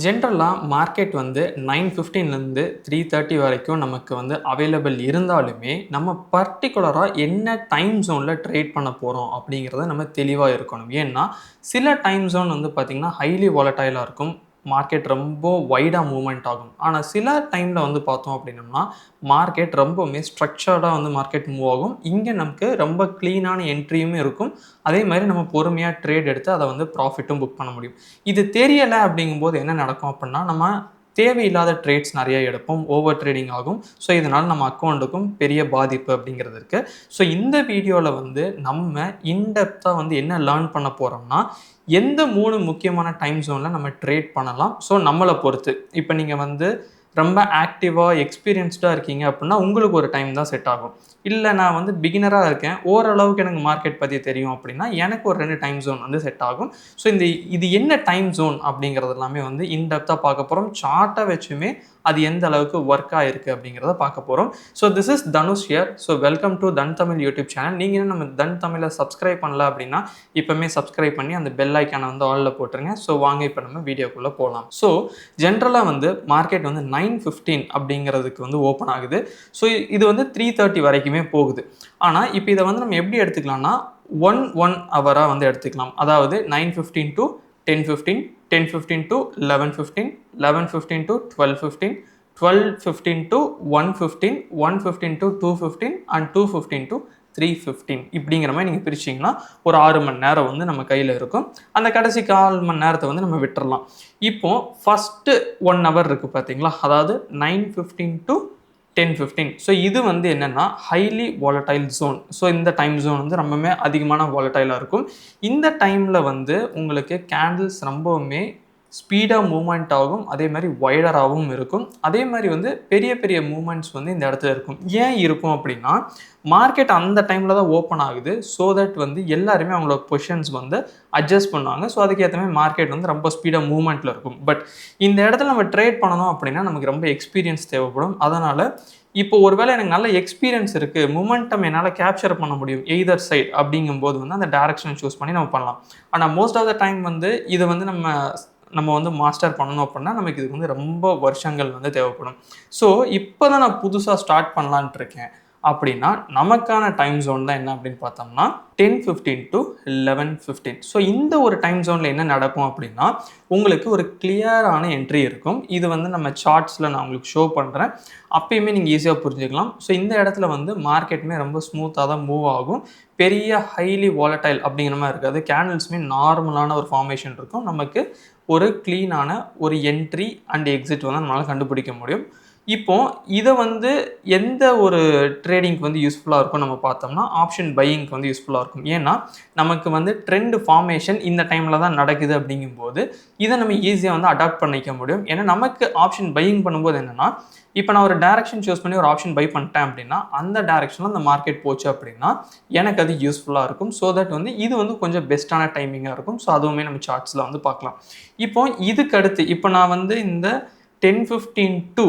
ஜென்ரலாக மார்க்கெட் வந்து 9:15லேருந்து 3:30 வரைக்கும் நமக்கு வந்து அவைலபிள் இருந்தாலுமே நம்ம பர்டிகுலராக என்ன டைம் ஜோனில் ட்ரேட் பண்ண போகிறோம் அப்படிங்கிறத நம்ம தெளிவாக இருக்கணும். ஏன்னா சில டைம் ஜோன் வந்து பார்த்திங்கன்னா ஹைலி வாலட்டைலாக இருக்கும். மார்க்கெட் ரொம்ப வைடாக மூவ்மெண்ட் ஆகும். ஆனால் சில டைமில் வந்து பார்த்தோம் அப்படின்னம்னா மார்க்கெட் ரொம்பவுமே ஸ்ட்ரக்சர்டாக வந்து மார்க்கெட் மூவ் ஆகும். இங்கே நமக்கு ரொம்ப க்ளீனான என்ட்ரியுமே இருக்கும். அதே மாதிரி நம்ம பொறுமையாக ட்ரேட் எடுத்து அதை வந்து ப்ராஃபிட்டும் புக் பண்ண முடியும். இது தெரியலை அப்படிங்கும்போது என்ன நடக்கும் அப்படின்னா நம்ம தேவையில்லாத ட்ரேட்ஸ் நிறைய எடுப்போம். ஓவர் ட்ரேடிங் ஆகும். ஸோ இதனால் நம்ம அக்கௌண்ட்டுக்கும் பெரிய பாதிப்பு அப்படிங்கிறது இருக்குது. ஸோ இந்த வீடியோவில் வந்து நம்ம இன்டெப்த்தாக வந்து என்ன லேர்ன் பண்ண போகிறோம்னா எந்த 3 முக்கியமான டைம் ஜோனில் நம்ம ட்ரேட் பண்ணலாம். ஸோ நம்மளை பொறுத்து இப்போ நீங்கள் வந்து ரொம்ப ஆக்டிவாக எக்ஸ்பீரியன்ஸ்டாக இருக்கீங்க அப்படின்னா உங்களுக்கு ஒரு டைம் தான் செட் ஆகும். இல்லை நான் வந்து பிகினராக இருக்கேன், ஓரளவுக்கு எனக்கு மார்க்கெட் பற்றி தெரியும் அப்படின்னா எனக்கு ஒரு 2 டைம் ஜோன் வந்து செட் ஆகும். ஸோ இது என்ன டைம் ஜோன் அப்படிங்கிறது எல்லாமே வந்து இன்டெப்த்தாக பார்க்க போகிறோம். சார்ட்டை வச்சுமே அது எந்த அளவுக்கு ஒர்க் ஆகிருக்கு அப்படிங்கிறத பார்க்க போகிறோம். So this is Dhanush here. So welcome to தன் தமிழ் யூடியூப் சேனல். நீங்கள் இன்னும் நம்ம தன் தமிழை சப்ஸ்கிரைப் பண்ணல அப்படின்னா இப்போமே சப்ஸ்கிரைப் பண்ணி அந்த பெல் ஐக்கானை வந்து ஆலில் போட்டுருங்க. ஸோ வாங்க இப்போ நம்ம வீடியோக்குள்ளே போகலாம். ஸோ ஜென்ரலாக வந்து மார்க்கெட் வந்து 9:15 அப்படிங்கிறதுக்கு வந்து ஓப்பன் ஆகுது. ஸோ இது வந்து 3:30 வரைக்குமே போகுது. ஆனால் இப்போ இதை வந்து நம்ம எப்படி எடுத்துக்கலாம்னா 1 ஹவராக வந்து எடுத்துக்கலாம். அதாவது 9:15 to 10:15, 10:15 to 11:15, 11:15 to 12:15, 12:15 to 1:15, 1:15 to 2:15 and 2:15 to 3:15 இப்படிங்கிற மாதிரி நீங்கள் பிரிச்சிங்கன்னா ஒரு 6 மணி நேரம் வந்து நம்ம கையில் இருக்கும். அந்த கடைசி 1/4 மணி நேரத்தை வந்து நம்ம விட்டுறலாம். இப்போது ஃபஸ்ட்டு 1 ஹவர் இருக்குது பார்த்தீங்களா, அதாவது 9:15 to 10:15. ஸோ இது வந்து என்னென்னா ஹைலி வாலட்டைல் ஜோன். ஸோ இந்த டைம் ஜோன் வந்து ரொம்பவுமே அதிகமான வாலட்டைலாக இருக்கும். இந்த டைமில் வந்து உங்களுக்கு கேண்டில்ஸ் ரொம்பவுமே ஸ்பீடாக மூவ்மெண்ட் ஆகும். அதே மாதிரி வைடராகவும் இருக்கும். அதே மாதிரி வந்து பெரிய பெரிய மூவ்மெண்ட்ஸ் வந்து இந்த இடத்துல இருக்கும். ஏன் இருக்கும் அப்படின்னா மார்க்கெட் அந்த டைமில் தான் ஓப்பன் ஆகுது. ஸோ தட் வந்து எல்லாருமே அவங்களோட பொசிஷன்ஸ் வந்து அட்ஜஸ்ட் பண்ணுவாங்க. ஸோ அதுக்கேற்ற மாதிரி மார்க்கெட் வந்து ரொம்ப ஸ்பீடாக மூவ்மெண்ட்டில் இருக்கும். பட் இந்த இடத்துல நம்ம ட்ரேட் பண்ணணும் அப்படின்னா நமக்கு ரொம்ப எக்ஸ்பீரியன்ஸ் தேவைப்படும். அதனால் இப்போ ஒருவேளை எனக்கு நல்ல எக்ஸ்பீரியன்ஸ் இருக்குது, மொமெண்டம் என்னால் கேப்சர் பண்ண முடியும் எய்தர் சைட் அப்படிங்கும்போது வந்து அந்த டேரக்ஷனை சூஸ் பண்ணி நம்ம பண்ணலாம். ஆனால் மோஸ்ட் ஆஃப் த டைம் வந்து இதை வந்து நம்ம வந்து மாஸ்டர் பண்ணணும் அப்படின்னா நமக்கு இதுக்கு வந்து ரொம்ப வருஷங்கள் வந்து தேவைப்படும். ஸோ இப்போ தான் நான் புதுசாக ஸ்டார்ட் பண்ணலான்ட்டு இருக்கேன் அப்படின்னா நமக்கான டைம் ஜோன் தான் என்ன அப்படின்னு பார்த்தோம்னா 10:15 to 11:15. ஸோ இந்த ஒரு டைம் ஜோனில் என்ன நடக்கும் அப்படின்னா உங்களுக்கு ஒரு கிளியரான என்ட்ரி இருக்கும். இது வந்து நம்ம சார்ட்ஸில் நான் உங்களுக்கு ஷோ பண்ணுறேன். அப்பயுமே நீங்கள் ஈஸியாக புரிஞ்சுக்கலாம். ஸோ இந்த இடத்துல வந்து மார்க்கெட்டுமே ரொம்ப ஸ்மூத்தாக தான் மூவ் ஆகும். பெரிய ஹைலி வாலட்டைல் அப்படிங்கிற மாதிரி இருக்காது. கேண்டில்ஸுமே நார்மலான ஒரு ஃபார்மேஷன் இருக்கும். நமக்கு ஒரு க்ளீனான ஒரு என்ட்ரி அண்ட் எக்ஸிட் வந்து நம்மளால் கண்டுபிடிக்க முடியும். இப்போது இதை வந்து எந்த ஒரு ட்ரேடிங்க்கு வந்து யூஸ்ஃபுல்லாக இருக்கும் நம்ம பார்த்தோம்னா ஆப்ஷன் பையிங்க்கு வந்து யூஸ்ஃபுல்லாக இருக்கும். ஏன்னா நமக்கு வந்து ட்ரெண்ட் ஃபார்மேஷன் இந்த டைமில் தான் நடக்குது அப்படிங்கும்போது இதை நம்ம ஈஸியாக வந்து அடாப்ட் பண்ணிக்க முடியும். ஏன்னா நமக்கு ஆப்ஷன் பையிங் பண்ணும்போது என்னென்னா இப்போ நான் ஒரு டேரக்ஷன் சூஸ் பண்ணி ஒரு ஆப்ஷன் பை பண்ணிட்டேன் அப்படின்னா அந்த டேரக்ஷனில் அந்த மார்க்கெட் போச்சு அப்படின்னா எனக்கு அது யூஸ்ஃபுல்லாக இருக்கும். ஸோ தட் வந்து இது வந்து கொஞ்சம் பெஸ்ட்டான டைமிங்காக இருக்கும். ஸோ அதுவுமே நம்ம சார்ட்ஸில் வந்து பார்க்கலாம். இப்போ இதுக்கு அடுத்து இப்போ நான் வந்து இந்த 10:15 to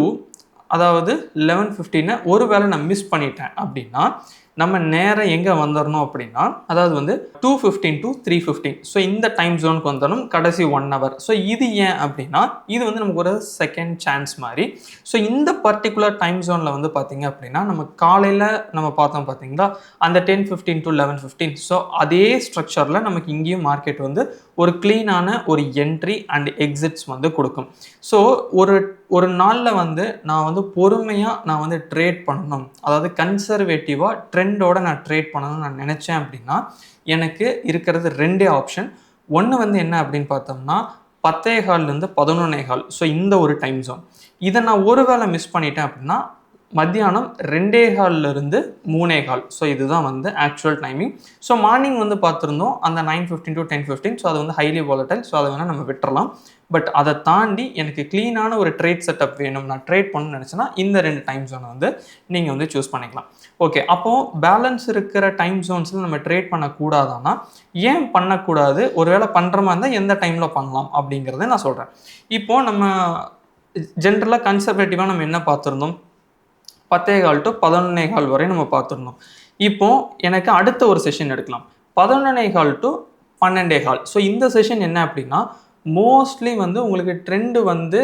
அதாவது 11:15 ஒருவேளை நான் மிஸ் பண்ணிட்டேன் அப்படின்னா நம்ம நேரம் எங்கே வந்துடணும் அப்படின்னா அதாவது வந்து 2:15 to 3:15. ஸோ இந்த டைம் ஜோனுக்கு வந்துடணும் கடைசி 1 ஹவர். ஸோ இது ஏன் அப்படின்னா இது வந்து நமக்கு ஒரு செகண்ட் சான்ஸ் மாதிரி. ஸோ இந்த பர்டிகுலர் டைம் ஜோனில் வந்து பார்த்திங்க அப்படின்னா நம்ம காலையில் நம்ம பார்த்தோம் பார்த்தீங்களா அந்த 10:15 to 11:15. ஸோ அதே ஸ்ட்ரக்சரில் நமக்கு இங்கேயும் மார்க்கெட் வந்து ஒரு க்ளீனான ஒரு என்ட்ரி அண்ட் எக்ஸிட்ஸ் வந்து கொடுக்கும். ஸோ ஒரு நாளில் வந்து நான் வந்து பொறுமையாக நான் வந்து ட்ரேட் பண்ணணும், அதாவது கன்சர்வேட்டிவாக ட்ரெண்டோட நான் ட்ரேட் பண்ணணும்னு நான் நினச்சேன் அப்படின்னா எனக்கு இருக்கிறது 2 ஆப்ஷன். ஒன்று வந்து என்ன அப்படின்னு பார்த்தோம்னா 10:15 11:15. ஸோ இந்த ஒரு டைம் ஜோன் இதை நான் ஒரு வேளை மிஸ் பண்ணிட்டேன் அப்படின்னா மத்தியானம் 2:15 3:15. ஸோ இதுதான் வந்து ஆக்சுவல் டைமிங். ஸோ மார்னிங் வந்து பார்த்துருந்தோம் அந்த 9:15 to 10:15. ஸோ அது வந்து ஹைலி வாலட்டைல். ஸோ அதை வேணால் நம்ம விட்டுறலாம். பட் அதை தாண்டி எனக்கு க்ளீனான ஒரு ட்ரேட் செட்டப் வேணும், நான் ட்ரேட் பண்ணணும்னு நினச்சேன்னா இந்த 2 டைம் ஜோனை வந்து நீங்கள் வந்து சூஸ் பண்ணிக்கலாம். ஓகே, அப்போது பேலன்ஸ் இருக்கிற டைம் ஜோன்ஸில் நம்ம ட்ரேட் பண்ணக்கூடாதானா, ஏன் பண்ணக்கூடாது, ஒருவேளை பண்ணுற மாதிரி இருந்தால் எந்த டைமில் பண்ணலாம் அப்படிங்கிறத நான் சொல்கிறேன். இப்போது நம்ம ஜென்ரலாக கன்சர்வேட்டிவாக நம்ம என்ன பார்த்துருந்தோம் 10:15 to 11:15 வரை நம்ம பார்த்துருந்தோம். இப்போது எனக்கு அடுத்த ஒரு செஷன் எடுக்கலாம் 11:15 to 12:15. ஸோ இந்த செஷன் என்ன அப்படின்னா மோஸ்ட்லி வந்து உங்களுக்கு ட்ரெண்டு வந்து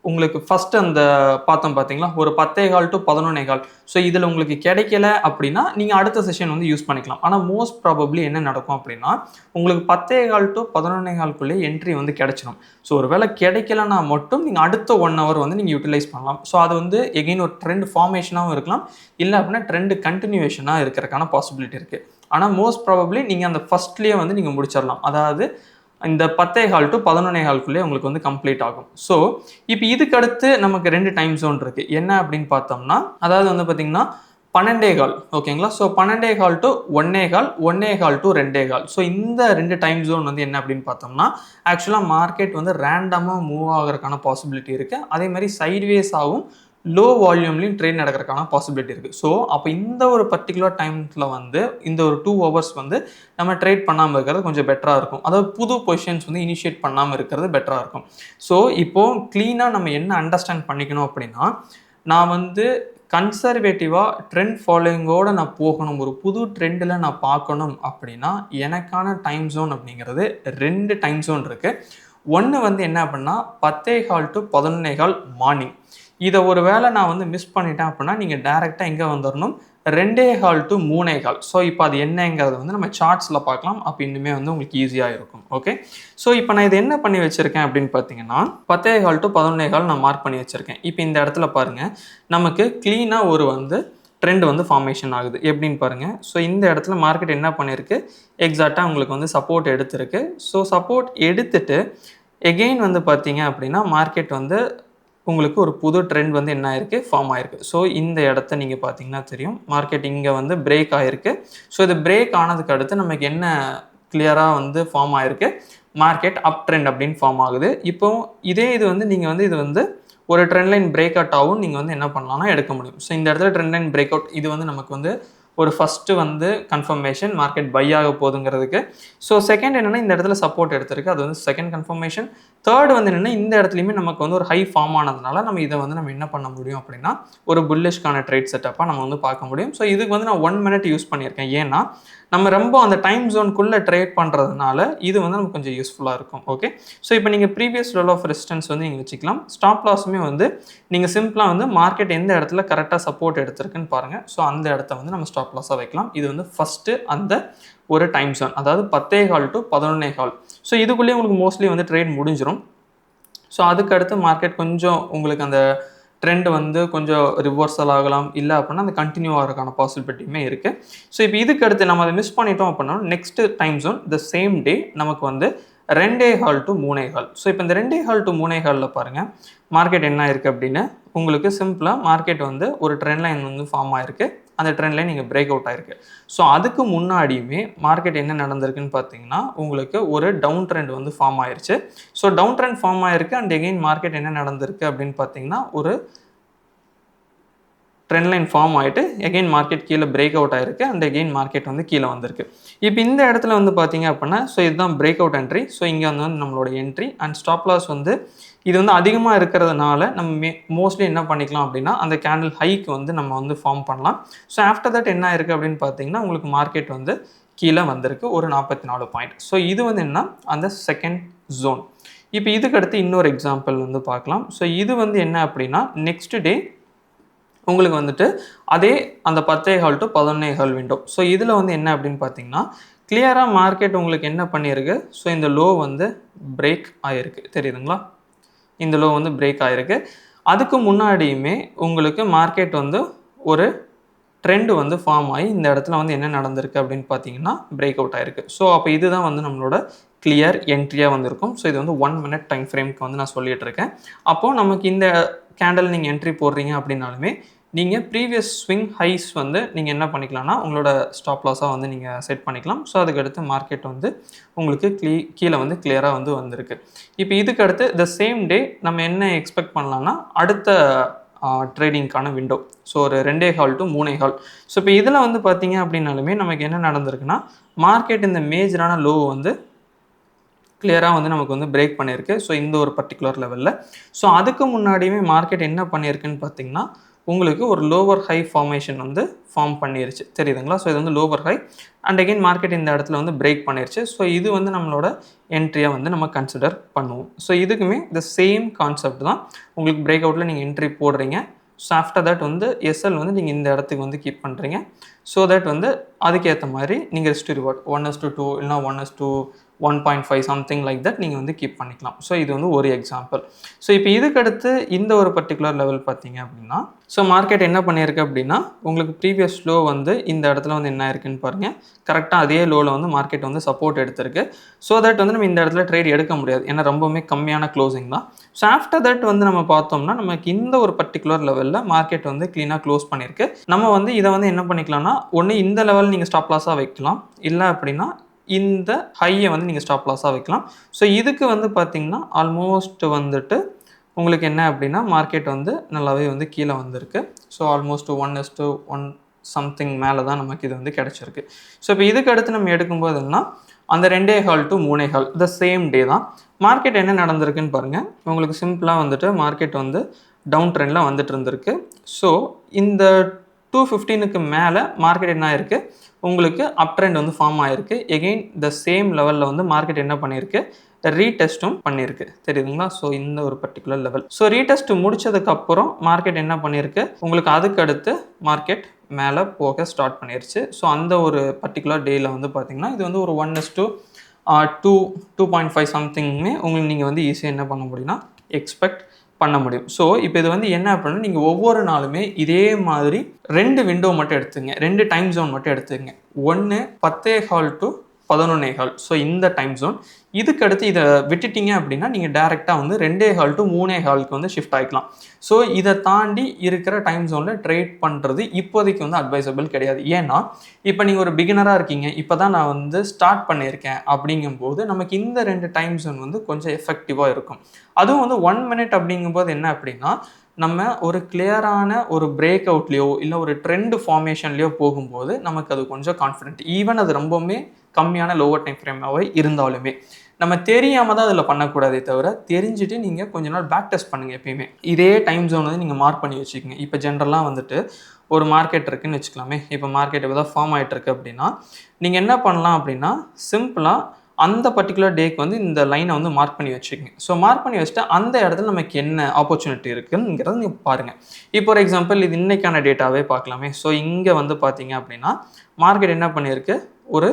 உங்களுக்கு ஃபர்ஸ்ட் அந்த பார்த்தோம் பார்த்தீங்களா? ஒரு 10:15 to 11:15. ஸோ இதில உங்களுக்கு கிடைக்கல அப்படின்னா, நீங்க அடுத்த செஷன் வந்து யூஸ் பண்ணிக்கலாம். ஆனா மோஸ்ட் ப்ராபப்ளி என்ன நடக்கும் அப்படின்னா, உங்களுக்கு 10:15 to 11:15க்குள்ளே என்ட்ரி வந்து கிடைச்சிரும். ஸோ ஒரு வேளை கிடைக்கலனா மட்டும் நீங்க அடுத்த 1 ஹவர் வந்து நீங்க யுட்டிலைஸ் பண்ணலாம். ஸோ அது வந்து எகைன் ஒரு ட்ரெண்ட் ஃபார்மேஷனாவும் இருக்கலாம். இல்ல அப்படின்னா ட்ரெண்ட் கன்டினியூவேஷனா இருக்கறதுக்கான பாசிபிலிட்டி இருக்கு. ஆனா மோஸ்ட் ப்ராபப்ளி நீங்க அந்த ஃபர்ஸ்ட்லயே வந்து நீங்க முடிச்சிடலாம். அதாவது இந்த 10:15 to 11:15க்குள்ளே உங்களுக்கு வந்து கம்ப்ளீட் ஆகும். ஸோ இப்போ இதுக்கு அடுத்து நமக்கு 2 டைம் ஜோன் இருக்கு. என்ன அப்படின்னு பார்த்தோம்னா, அதாவது வந்து பார்த்தீங்கன்னா 12:15 ஓகேங்களா? So 12:15 to 1:15, 1:15 to 2:15. ஸோ இந்த 2 டைம் ஜோன் வந்து என்ன அப்படின்னு பார்த்தோம்னா, ஆக்சுவலா மார்க்கெட் வந்து ரேண்டமா மூவ் ஆகுறதுக்கான பாசிபிலிட்டி இருக்கு. அதே மாதிரி சைட்வேஸாவும் லோ வால்யூம்லயும் ட்ரேட் நடக்கிறதுக்கான பாசிபிலிட்டி இருக்கு. ஸோ அப்போ இந்த ஒரு பர்ட்டிகுலர் டைம்ல வந்து இந்த ஒரு 2 ஹவர்ஸ் வந்து நம்ம ட்ரேட் பண்ணாம இருக்கிறது கொஞ்சம் பெட்டரா இருக்கும். அதாவது புது பொசிஷன்ஸ் வந்து இனிஷியேட் பண்ணாம இருக்கிறது பெட்டரா இருக்கும். ஸோ இப்போ கிளீனா நம்ம என்ன அண்டர்ஸ்டாண்ட் பண்ணிக்கணும் அப்படின்னா, நான் வந்து கன்சர்வேட்டிவா ட்ரெண்ட் ஃபாலோயிங்கோட நான் போகணும். ஒரு புது ட்ரெண்டில் நான் பார்க்கணும் அப்படின்னா, எனக்கான டைம் ஜோன் அப்படிங்கிறது 2 டைம் ஜோன் இருக்கு. ஒன்று வந்து என்ன அப்படின்னா 10:15 to 11:15 மார்னிங். இதை ஒரு வேளை நான் வந்து மிஸ் பண்ணிட்டேன் அப்படின்னா, நீங்கள் டேரெக்டாக எங்கே வந்துடணும் 2:15 to 3:15. ஸோ இப்போ அது என்னங்கிறது வந்து நம்ம சார்ட்ஸில் பார்க்கலாம். அப்போ இன்னுமே வந்து உங்களுக்கு ஈஸியாக இருக்கும். ஓகே, ஸோ இப்போ நான் இதை என்ன பண்ணி வச்சுருக்கேன் அப்படின்னு பார்த்தீங்கன்னா 10:15 to 11:15 நான் மார்க் பண்ணி வச்சுருக்கேன். இப்போ இந்த இடத்துல பாருங்கள், நமக்கு க்ளீனாக ஒரு வந்து ட்ரெண்ட் வந்து ஃபார்மேஷன் ஆகுது. எப்படின்னு பாருங்கள். ஸோ இந்த இடத்துல மார்க்கெட் என்ன பண்ணியிருக்கு, எக்ஸாக்டாக உங்களுக்கு வந்து சப்போர்ட் எடுத்திருக்கு. ஸோ சப்போர்ட் எடுத்துட்டு எகெயின் வந்து பார்த்தீங்க அப்படின்னா மார்க்கெட் வந்து உங்களுக்கு ஒரு புது ட்ரெண்ட் வந்து என்ன ஆயிருக்கு, ஃபார்ம் ஆயிருக்கு. ஸோ இந்த இடத்த நீங்கள் பார்த்தீங்கன்னா தெரியும், மார்க்கெட் இங்கே வந்து பிரேக் ஆயிருக்கு. ஸோ இது பிரேக் ஆனதுக்கு அடுத்து நமக்கு என்ன கிளியராக வந்து ஃபார்ம் ஆயிருக்கு, மார்க்கெட் அப் ட்ரெண்ட் அப்படின்னு ஃபார்ம் ஆகுது. இப்போ இதே இது வந்து நீங்கள் வந்து இது வந்து ஒரு ட்ரெண்ட் லைன் பிரேக் அவுட் ஆகும் நீங்கள் வந்து என்ன பண்ணலாம்னா எடுக்க முடியும். ஸோ இந்த இடத்துல ட்ரெண்ட் லைன் பிரேக் அவுட், இது வந்து நமக்கு வந்து ஒரு ஃபஸ்ட்டு வந்து கன்ஃபர்மேஷன் மார்க்கெட் பை ஆக போகுதுங்கிறதுக்கு. ஸோ செகண்ட் என்னென்னா இந்த இடத்துல சப்போர்ட் எடுத்திருக்கு, அது வந்து செகண்ட் கன்ஃபர்மேஷன். தேர்ட் வந்து என்னென்னா இந்த இடத்துலையுமே நமக்கு வந்து ஒரு ஹை ஃபார்ம் ஆனதுனால நம்ம இதை வந்து நம்ம என்ன பண்ண முடியும் அப்படின்னா ஒரு புல்லிஷ்கான ட்ரேட் செட்டப்பாக நம்ம வந்து பார்க்க முடியும். ஸோ இதுக்கு வந்து நான் 1 minute யூஸ் பண்ணியிருக்கேன். ஏன்னா நம்ம ரொம்ப அந்த டைம் ஜோனுக்குள்ளே ட்ரேட் பண்ணுறதுனால இது வந்து நமக்கு கொஞ்சம் யூஸ்ஃபுல்லாக இருக்கும். ஓகே, ஸோ இப்போ நீங்கள் ப்ரீவியஸ் லெவல் ஆஃப் ரெசிஸ்டன்ஸ் வந்து நீங்கள் வச்சுக்கலாம். ஸ்டாப் லாஸுமே வந்து நீங்கள் சிம்பிளாக வந்து மார்க்கெட் எந்த இடத்துல கரெக்டாக சப்போர்ட் எடுத்திருக்குன்னு பாருங்கள். ஸோ அந்த இடத்த வந்து நம்ம ஸ்டாப் லாஸாக வைக்கலாம். இது வந்து ஃபஸ்ட்டு அந்த ஒரு டைம் ஜோன், அதாவது 10:15 to 11:15. ஸோ இதுக்குள்ளேயே உங்களுக்கு மோஸ்ட்லி வந்து ட்ரேட் முடிஞ்சிடும். ஸோ அதுக்கு அடுத்து மார்க்கெட் கொஞ்சம் உங்களுக்கு அந்த ட்ரெண்ட் வந்து கொஞ்சம் ரிவர்சல் ஆகலாம், இல்லை அப்படின்னா அந்த கண்டினியூ ஆகிறதுக்கான பாசிபிலிட்டியுமே இருக்குது. ஸோ இப்போ இதுக்கு அடுத்து நம்ம அதை மிஸ் பண்ணிட்டோம் அப்படின்னா next time join the same day நமக்கு வந்து 2:15 to 3:15. ஸோ இப்போ இந்த 2:15 to 3:15 பாருங்கள் மார்க்கெட் என்ன இருக்குது அப்படின்னு உங்களுக்கு சிம்பிளாக மார்க்கெட் வந்து ஒரு ட்ரெண்ட் லைன் வந்து ஃபார்ம் ஆயிருக்கு. அந்த ட்ரெண்ட் லைன் நீங்கள் பிரேக் அவுட் ஆயிருக்கு. ஸோ அதுக்கு முன்னாடியுமே மார்க்கெட் என்ன நடந்திருக்குன்னு பார்த்தீங்கன்னா உங்களுக்கு ஒரு டவுன் ட்ரெண்ட் வந்து ஃபார்ம் ஆயிருச்சு. ஸோ டவுன் ட்ரெண்ட் ஃபார்ம் ஆயிருக்கு அண்ட் எகெயின் மார்க்கெட் என்ன நடந்திருக்கு அப்படின்னு பார்த்தீங்கன்னா ஒரு ட்ரெண்ட் லைன் ஃபார்ம் ஆகிட்டு எகெயின் மார்க்கெட் கீழே பிரேக் அவுட் ஆயிருக்கு அண்ட் எகெயின் மார்க்கெட் வந்து கீழே வந்திருக்கு. இப்போ இந்த இடத்துல வந்து பார்த்தீங்க அப்படின்னா ஸோ இதுதான் பிரேக் அவுட் என்ட்ரி. ஸோ இங்கே வந்து நம்மளோட என்ட்ரி அண்ட் ஸ்டாப் லாஸ் வந்து இது வந்து அதிகமாக இருக்கிறதுனால நம்ம மோஸ்ட்லி என்ன பண்ணிக்கலாம் அப்படின்னா அந்த கேண்டில் ஹைக்கு வந்து நம்ம வந்து ஃபார்ம் பண்ணலாம். ஸோ ஆஃப்டர் தட் என்ன இருக்குது அப்படின்னு பார்த்தீங்கன்னா உங்களுக்கு மார்க்கெட் வந்து கீழே வந்திருக்கு ஒரு 44 பாயிண்ட். ஸோ இது வந்து என்ன அந்த செகண்ட் ஜோன். இப்போ இதுக்கு அடுத்து இன்னொரு எக்ஸாம்பிள் வந்து பார்க்கலாம். ஸோ இது வந்து என்ன அப்படின்னா நெக்ஸ்ட் டே உங்களுக்கு வந்துட்டு அதே அந்த 10:15 to 11:15 விண்டோ. ஸோ இதில் வந்து என்ன அப்படின்னு பார்த்தீங்கன்னா கிளியராக மார்க்கெட் உங்களுக்கு என்ன பண்ணியிருக்கு, ஸோ இந்த லோ வந்து பிரேக் ஆகிருக்கு தெரியுதுங்களா, இந்த லோ வந்து பிரேக் ஆகிருக்கு. அதுக்கு முன்னாடியுமே உங்களுக்கு மார்க்கெட் வந்து ஒரு ட்ரெண்ட் வந்து ஃபார்ம் ஆகி இந்த இடத்துல வந்து என்ன நடந்திருக்கு அப்படின்னு பார்த்தீங்கன்னா பிரேக் அவுட் ஆகிருக்கு. ஸோ அப்போ இதுதான் வந்து நம்மளோட கிளியர் என்ட்ரியாக வந்திருக்கும். ஸோ இது வந்து 1 minute டைம் ஃப்ரேம்க்கு வந்து நான் சொல்லிட்டு இருக்கேன். அப்போது நமக்கு இந்த கேண்டில் நீங்கள் என்ட்ரி போடுறீங்க அப்படின்னாலுமே நீங்கள் ப்ரீவியஸ் ஸ்விங் ஹைஸ் வந்து நீங்கள் என்ன பண்ணிக்கலாம்னா உங்களோட ஸ்டாப் லாஸாக வந்து நீங்கள் செட் பண்ணிக்கலாம். ஸோ அதுக்கடுத்து மார்க்கெட் வந்து உங்களுக்கு கீழே வந்து கிளியராக வந்து வந்திருக்கு. இப்போ இதுக்கு அடுத்து த சேம் டே நம்ம என்ன எக்ஸ்பெக்ட் பண்ணலாம்னா அடுத்த ட்ரேடிங்க்கான விண்டோ. ஸோ ஒரு 2:15 to 3:15. ஸோ இப்போ இதில் வந்து பார்த்தீங்க அப்படின்னாலுமே நமக்கு என்ன நடந்திருக்குன்னா மார்க்கெட் இந்த மேஜரான லோ வந்து கிளியராக வந்து நமக்கு வந்து பிரேக் பண்ணியிருக்கு. ஸோ இந்த ஒரு பர்டிகுலர் லெவலில். ஸோ அதுக்கு முன்னாடியுமே மார்க்கெட் என்ன பண்ணியிருக்குன்னு பார்த்தீங்கன்னா உங்களுக்கு ஒரு லோவர் ஹை ஃபார்மேஷன் வந்து ஃபார்ம் பண்ணிருச்சு தெரியுதுங்களா. ஸோ இது வந்து lower high and again market இந்த இடத்துல வந்து பிரேக் பண்ணிருச்சு. ஸோ இது வந்து நம்மளோட என்ட்ரியாக வந்து நம்ம கன்சிடர் பண்ணுவோம். ஸோ இதுக்குமே த சேம் கான்செப்ட் தான். உங்களுக்கு பிரேக் அவுட்டில் நீங்கள் என்ட்ரி போடுறீங்க. ஸோ ஆஃப்டர் தட் வந்து எஸ்எல் வந்து நீங்கள் இந்த இடத்துக்கு வந்து கீப் பண்ணுறீங்க. ஸோ தட் வந்து அதுக்கேற்ற மாதிரி நீங்கள் ரிஸ்க் ரிவார்ட் 1:2 இல்லைனா 1:1.5 சம்திங் லைக் தட் நீங்கள் வந்து கீப் பண்ணிக்கலாம். ஸோ இது வந்து ஒரு எக்ஸாம்பிள். ஸோ இப்போ இதுக்கடுத்து இந்த ஒரு பர்டிகுலர் லெவல் பார்த்தீங்க அப்படின்னா, ஸோ மார்க்கெட் என்ன பண்ணியிருக்கு அப்படின்னா, உங்களுக்கு ப்ரீவியஸ் லோ வந்து இந்த இடத்துல வந்து என்ன இருக்குன்னு பாருங்கள். கரெக்டாக அதே லோவில் வந்து மார்க்கெட் வந்து சப்போர்ட் எடுத்திருக்கு. ஸோ தட் வந்து நம்ம இந்த இடத்துல ட்ரேட் எடுக்க முடியாது, ஏன்னா ரொம்பவுமே கம்மியான க்ளோசிங் தான். ஸோ ஆஃப்டர் தட் வந்து நம்ம பார்த்தோம்னா நமக்கு இந்த ஒரு பர்டிகுலர் லெவலில் மார்க்கெட் வந்து க்ளீனாக க்ளோஸ் பண்ணியிருக்கு. நம்ம வந்து இதை வந்து என்ன பண்ணிக்கலாம்னா, ஒன்று இந்த லெவல் நீங்கள் ஸ்டாப் லாஸாக வைக்கலாம், இல்லை அப்படின்னா இந்த ஹையை வந்து நீங்கள் ஸ்டாப் லாஸாக வைக்கலாம். ஸோ இதுக்கு வந்து பார்த்தீங்கன்னா ஆல்மோஸ்ட் வந்துட்டு உங்களுக்கு என்ன அப்படின்னா மார்க்கெட் வந்து நல்லாவே வந்து கீழே வந்திருக்கு. ஸோ ஆல்மோஸ்ட் 1:1 சம்திங் மேலே தான் நமக்கு இது வந்து கிடச்சிருக்கு. ஸோ இப்போ இதுக்கு அடுத்து நம்ம எடுக்கும்போது என்ன, அந்த 2.25 to 3.25 த சேம் டே தான் மார்க்கெட் என்ன நடந்திருக்குன்னு பாருங்கள். உங்களுக்கு சிம்பிளாக வந்துட்டு மார்க்கெட் வந்து டவுன் ட்ரெண்டில் வந்துட்டு இருந்திருக்கு. ஸோ இந்த 215க்கு மேலே மார்க்கெட் என்ன ஆயிருக்கு, உங்களுக்கு அப் ட்ரெண்ட் வந்து ஃபார்ம் ஆகிருக்கு. எகெயின் த சேம் லெவலில் வந்து மார்க்கெட் என்ன பண்ணியிருக்கு, ரீடெஸ்ட்டும் பண்ணியிருக்கு தெரியுதுங்களா. ஸோ இந்த ஒரு பர்டிகுலர் லெவல். ஸோ ரீடெஸ்ட் முடிச்சதுக்கப்புறம் மார்க்கெட் என்ன பண்ணியிருக்கு, உங்களுக்கு அதுக்கு அடுத்து மார்க்கெட் மேலே போக ஸ்டார்ட் பண்ணிருச்சு. ஸோ அந்த ஒரு பர்டிகுலர் டேயில் வந்து பார்த்திங்கன்னா இது வந்து ஒரு 1:2.5 சம்திங்குமே உங்களுக்கு நீங்கள் வந்து ஈஸியாக என்ன பண்ண முடியும்னா எக்ஸ்பெக்ட் பண்ண முடியும். ஸோ இப்போ இது வந்து என்ன அப்படின்னா, நீங்கள் ஒவ்வொரு நாளுமே இதே மாதிரி 2 விண்டோ மட்டும் எடுத்துங்க, 2 டைம் ஜோன் மட்டும் எடுத்துங்க. ஒன்று 10:15 to 11:15. ஸோ இந்த டைம் ஜோன். இதுக்கடுத்து இதை விட்டுட்டீங்க அப்படின்னா நீங்கள் டேரெக்டாக வந்து 2:15 to 3:15க்கு வந்து ஷிஃப்ட் ஆகிக்கலாம். ஸோ இதை தாண்டி இருக்கிற டைம் ஜோனில் ட்ரேட் பண்ணுறது இப்போதைக்கு வந்து அட்வைசபிள் கிடையாது. ஏன்னா இப்போ நீங்கள் ஒரு பிகினராக இருக்கீங்க, இப்போ தான் நான் வந்து ஸ்டார்ட் பண்ணியிருக்கேன் அப்படிங்கும்போது நமக்கு இந்த 2 டைம் ஜோன் வந்து கொஞ்சம் எஃபெக்டிவாக இருக்கும். அதுவும் வந்து 1 minute அப்படிங்கும்போது என்ன அப்படின்னா, நம்ம ஒரு கிளியரான ஒரு பிரேக் அவுட்லேயோ இல்லை ஒரு ட்ரெண்ட் ஃபார்மேஷன்லேயோ போகும்போது நமக்கு அது கொஞ்சம் கான்ஃபிடென்ட், ஈவன் அது ரொம்பவுமே கம்மியான லோவர் டைம் ஃப்ரேமாகவே இருந்தாலுமே நம்ம தெரியாமல் தான் அதில் பண்ணக்கூடாதே தவிர, தெரிஞ்சுட்டு நீங்கள் கொஞ்ச நாள் பேக் டெஸ்ட் பண்ணுங்கள். எப்பயுமே இதே டைம் ஜோன் வந்து நீங்கள் மார்க் பண்ணி வச்சுக்கோங்க. இப்போ ஜென்ரலாக வந்துட்டு ஒரு மார்க்கெட் இருக்குதுன்னு வச்சுக்கலாமே. இப்போ மார்க்கெட் இப்போ தான் ஃபார்ம் ஆகிட்டு இருக்கு அப்படின்னா நீங்கள் என்ன பண்ணலாம் அப்படின்னா, சிம்பிளாக அந்த பர்டிகுலர் டேக்கு வந்து இந்த லைனை வந்து மார்க் பண்ணி வச்சுக்கோங்க. ஸோ மார்க் பண்ணி வச்சுட்டு அந்த இடத்துல நமக்கு என்ன ஆப்பர்ச்சுனிட்டி இருக்குங்கிறத நீங்கள் பாருங்கள். இப்போ ஒரு எக்ஸாம்பிள் இது இன்றைக்கான டேட்டாவே பார்க்கலாமே. ஸோ இங்கே வந்து பார்த்தீங்க அப்படின்னா மார்க்கெட் என்ன பண்ணியிருக்கு, ஒரு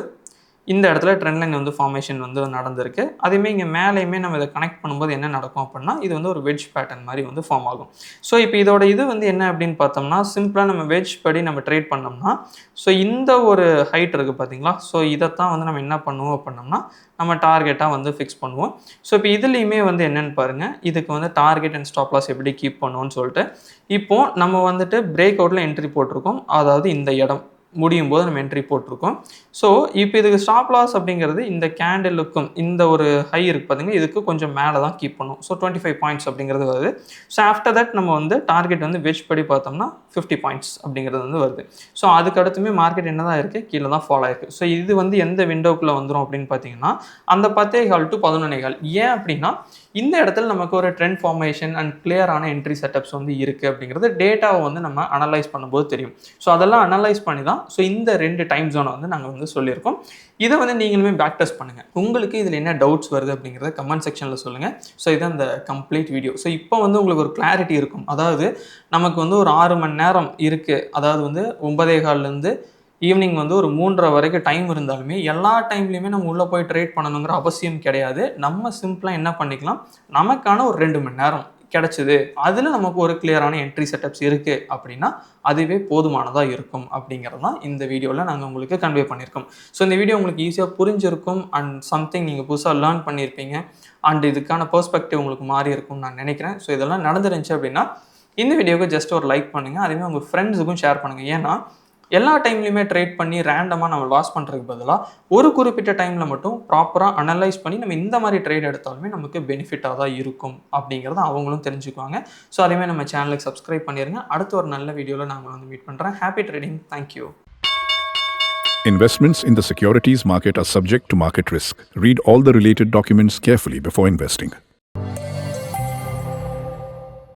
இந்த இடத்துல ட்ரெண்ட் லைன் வந்து ஃபார்மேஷன் வந்து நடந்திருக்கு. அதேமாதிரி இங்கே மேலேயுமே நம்ம இதை கனெக்ட் பண்ணும்போது என்ன நடக்கும் அப்படின்னா, இது வந்து ஒரு வெட்ஜ் பேட்டர்ன் மாதிரி வந்து ஃபார்ம் ஆகும். ஸோ இப்போ இதோட இது வந்து என்ன அப்படின்னு பார்த்தோம்னா, சிம்பிளாக நம்ம வெட்ஜ் படி நம்ம ட்ரேட் பண்ணோம்னா, ஸோ இந்த ஒரு ஹைட் இருக்குது பார்த்தீங்களா. ஸோ இதைத்தான் வந்து நம்ம என்ன பண்ணுவோம் அப்படின்னோம்னா நம்ம டார்கெட்டாக வந்து ஃபிக்ஸ் பண்ணுவோம். ஸோ இப்போ இதுலேயுமே வந்து என்னென்னு பாருங்கள், இதுக்கு வந்து டார்கெட் அண்ட் ஸ்டாப் லாஸ் எப்படி கீப் பண்ணுவோன்னு சொல்லிட்டு இப்போது நம்ம வந்துட்டு பிரேக் அவுட்டில் என்ட்ரி போட்டிருக்கோம். அதாவது இந்த இடம் முடியும் போது நம்ம என்ட்ரி போட்டிருக்கோம். ஸோ இப்போ இதுக்கு ஸ்டாப் லாஸ் அப்படிங்கிறது இந்த கேண்டிலுக்கும் இந்த ஒரு ஹை இருக்குது பார்த்தீங்கன்னா, இதுக்கு கொஞ்சம் மேலே தான் கீப் பண்ணும். ஸோ 25 பாயிண்ட்ஸ் அப்படிங்கிறது வருது. ஸோ ஆஃப்டர் தட் நம்ம வந்து டார்கெட் வந்து வெட்ஜ் படி பார்த்தோம்னா 50 பாயிண்ட்ஸ் அப்படிங்கிறது வந்து வருது. ஸோ அதுக்கு அடுத்துமே மார்க்கெட் என்ன தான் இருக்குது, கீழே தான் ஃபாலோ ஆயிருக்கு. ஸோ இது வந்து எந்த விண்டோக்குள்ளே வந்துடும் அப்படின்னு பார்த்தீங்கன்னா, அந்த 10:15 to 11:15. ஏன் அப்படின்னா இந்த இடத்துல நமக்கு ஒரு ட்ரெண்ட் ஃபார்மேஷன் அண்ட் கிளியரான என்ட்ரி செட்டப்ஸ் வந்து இருக்குது அப்படிங்கிறது டேட்டாவை வந்து நம்ம அனலைஸ் பண்ணும்போது தெரியும். ஸோ அதெல்லாம் அனலைஸ் பண்ணி தான் ஸோ இந்த 2 டைம் ஜோனை வந்து நாங்கள் வந்து சொல்லியிருக்கோம். இதை வந்து நீங்களுமே பேக் டெஸ்ட் பண்ணுங்கள். உங்களுக்கு இதில் என்ன டவுட்ஸ் வருது அப்படிங்கிறத கமெண்ட் செக்ஷனில் சொல்லுங்கள். ஸோ இதுதான் அந்த கம்ப்ளீட் வீடியோ. ஸோ இப்போ வந்து உங்களுக்கு ஒரு கிளாரிட்டி இருக்கும். அதாவது நமக்கு வந்து ஒரு 6 மணி நேரம் இருக்குது. அதாவது வந்து 9:15லேருந்து ஈவினிங் வந்து ஒரு 3:30 வரைக்கும் டைம் இருந்தாலுமே எல்லா டைம்லையுமே நம்ம உள்ளே போய் ட்ரேட் பண்ணணுங்கிற அவசியம் கிடையாது. நம்ம சிம்பிளாக என்ன பண்ணிக்கலாம், நமக்கான ஒரு 2 மணி நேரம் கிடச்சிது, அதில் நமக்கு ஒரு கிளியரான என்ட்ரி செட்டப்ஸ் இருக்குது அப்படின்னா அதுவே போதுமானதாக இருக்கும் அப்படிங்கிறது தான் இந்த வீடியோவில் நாங்கள் உங்களுக்கு கன்வே பண்ணியிருக்கோம். ஸோ இந்த வீடியோ உங்களுக்கு ஈஸியாக புரிஞ்சிருக்கும் அண்ட் சம்திங் நீங்கள் புதுசாக லேர்ன் பண்ணியிருப்பீங்க அண்ட் இதுக்கான பெர்ஸ்பெக்டிவ் உங்களுக்கு மாறி இருக்கும்னு நான் நினைக்கிறேன். ஸோ இதெல்லாம் நடந்துருந்துச்சு அப்படின்னா இந்த வீடியோவுக்கு ஜஸ்ட் ஒரு லைக் பண்ணுங்கள். அதேமாதிரி உங்கள் ஃப்ரெண்ட்ஸுக்கும் ஷேர் பண்ணுங்கள். ஏன்னா எல்லா டைம்லையுமே ட்ரேட் பண்ணி ரேண்டமாக நம்ம லாஸ் பண்ணுறதுக்கு பதிலாக ஒரு குறிப்பிட்ட டைமில் மட்டும் ப்ராப்பராக அனலைஸ் பண்ணி நம்ம இந்த மாதிரி ட்ரேட் எடுத்தாலுமே நமக்கு பெனிஃபிட்டாக தான் இருக்கும் அப்படிங்கிறத அவங்களும் தெரிஞ்சுக்குவாங்க. ஸோ அதேமாதிரி நம்ம சேனலுக்கு சப்ஸ்கிரைப் பண்ணிடுங்க. அடுத்த ஒரு நல்ல வீடியோவில் நான் வந்து மீட் பண்ணுறேன். Happy trading. Thank you. Investments in the securities market are subject to market risk. Read all the related documents carefully before investing.